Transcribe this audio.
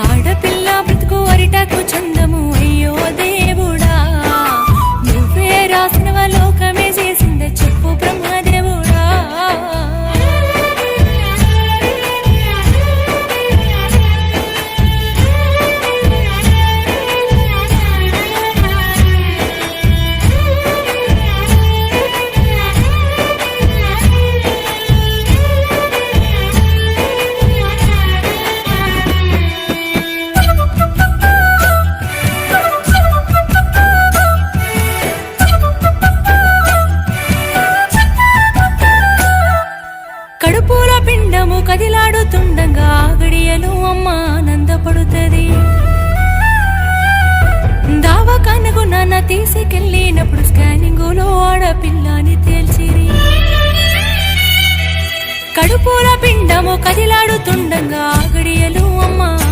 ఆడపిల్ల బ్రతుకు అరిటాకు చందము అయ్యో దేవుడా నువ్వే రాసినవ లోకమే చేసిందే చెప్పు బ్రహ్మదేవుడా కడుపుల పిండము కదిలాడుతుండగా గడియలు అమ్మ ఆనందపడుతుంది దావకానకు నాన్న తీసుకెళ్ళినప్పుడు స్కానింగులో ఆడపిల్లని తేల్చిరి కడుపుల పిండము కదిలాడుతుండగా గడియలు అమ్మ